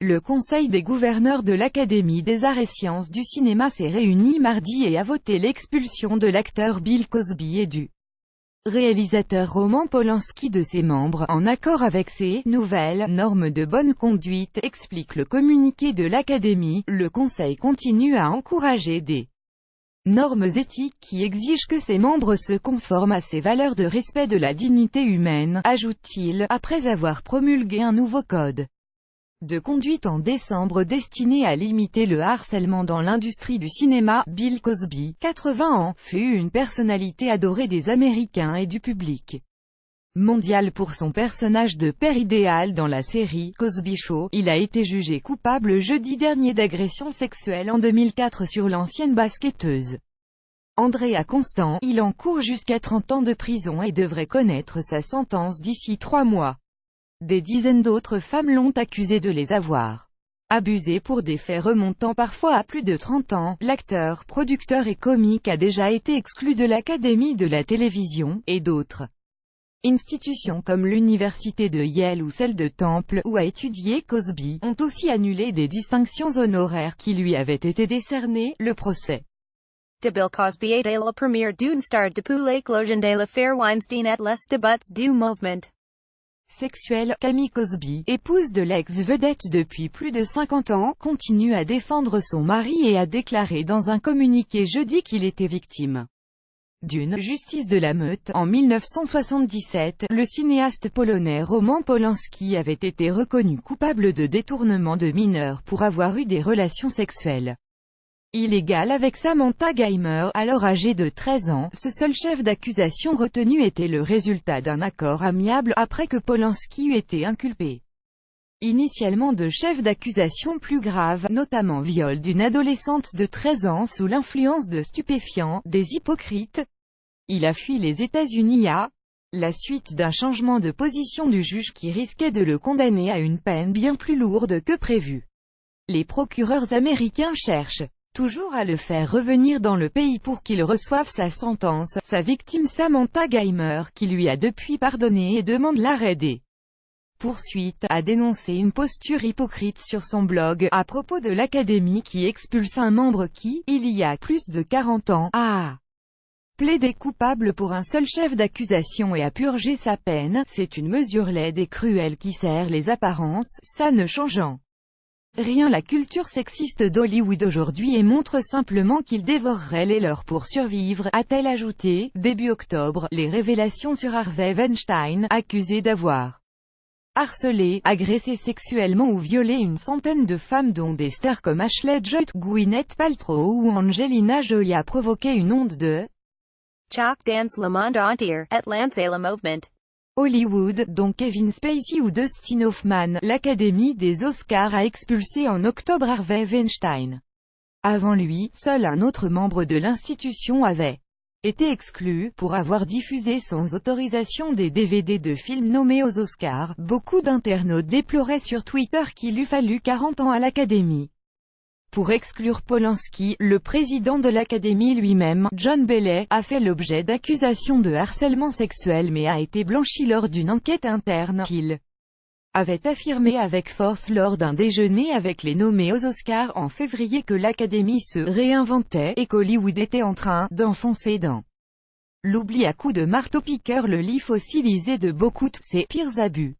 Le Conseil des gouverneurs de l'Académie des arts et sciences du cinéma s'est réuni mardi et a voté l'expulsion de l'acteur Bill Cosby et du réalisateur Roman Polanski de ses membres, en accord avec ces nouvelles normes de bonne conduite, explique le communiqué de l'Académie. Le Conseil continue à encourager des normes éthiques qui exigent que ses membres se conforment à ces valeurs de respect de la dignité humaine, ajoute-t-il, après avoir promulgué un nouveau code de conduite en décembre destiné à limiter le harcèlement dans l'industrie du cinéma. Bill Cosby, 80 ans, fut une personnalité adorée des Américains et du public mondial pour son personnage de père idéal dans la série Cosby Show. Il a été jugé coupable jeudi dernier d'agression sexuelle en 2004 sur l'ancienne basketteuse Andrea Constant. Il encourt jusqu'à 30 ans de prison et devrait connaître sa sentence d'ici 3 mois. Des dizaines d'autres femmes l'ont accusé de les avoir abusées pour des faits remontant parfois à plus de 30 ans. L'acteur, producteur et comique a déjà été exclu de l'Académie de la télévision, et d'autres institutions comme l'université de Yale ou celle de Temple, où a étudié Cosby, ont aussi annulé des distinctions honoraires qui lui avaient été décernées. Le procès de Bill Cosby et la première d'une star depuis l'éclosion de l'affaire Weinstein et les débats du mouvement sexuel. Camille Cosby, épouse de l'ex-vedette depuis plus de 50 ans, continue à défendre son mari et a déclaré dans un communiqué jeudi qu'il était victime d'une justice de la meute. En 1977, le cinéaste polonais Roman Polanski avait été reconnu coupable de détournement de mineurs pour avoir eu des relations sexuelles illégales avec Samantha Geimer, alors âgée de 13 ans. Ce seul chef d'accusation retenu était le résultat d'un accord amiable, après que Polanski eût été inculpé initialement de chefs d'accusation plus graves, notamment viol d'une adolescente de 13 ans sous l'influence de stupéfiants. Des hypocrites. Il a fui les États-Unis à la suite d'un changement de position du juge qui risquait de le condamner à une peine bien plus lourde que prévu. Les procureurs américains cherchent toujours à le faire revenir dans le pays pour qu'il reçoive sa sentence. Sa victime Samantha Geimer, qui lui a depuis pardonné et demande l'arrêt des poursuites, a dénoncé une posture hypocrite sur son blog, à propos de l'Académie qui expulse un membre qui, il y a plus de 40 ans, a plaidé coupable pour un seul chef d'accusation et a purgé sa peine. C'est une mesure laide et cruelle qui sert les apparences, ça ne changeant rien la culture sexiste d'Hollywood aujourd'hui et montre simplement qu'ils dévoreraient les leurs pour survivre, a-t-elle ajouté. Début octobre, les révélations sur Harvey Weinstein, accusé d'avoir harcelé, agressé sexuellement ou violé une centaine de femmes dont des stars comme Ashley Judd, Gwyneth Paltrow ou Angelina Jolie, a provoqué une onde de choc dans le monde entier, et lancé le mouvement Hollywood, dont Kevin Spacey ou Dustin Hoffman. L'Académie des Oscars a expulsé en octobre Harvey Weinstein. Avant lui, seul un autre membre de l'institution avait été exclu, pour avoir diffusé sans autorisation des DVD de films nommés aux Oscars. Beaucoup d'internautes déploraient sur Twitter qu'il eût fallu 40 ans à l'Académie pour exclure Polanski. Le président de l'Académie lui-même, John Bailey, a fait l'objet d'accusations de harcèlement sexuel mais a été blanchi lors d'une enquête interne. Il avait affirmé avec force lors d'un déjeuner avec les nommés aux Oscars en février que l'Académie se réinventait et qu'Hollywood était en train d'enfoncer dans l'oubli à coups de marteau-piqueur le lit fossilisé de beaucoup de ses pires abus.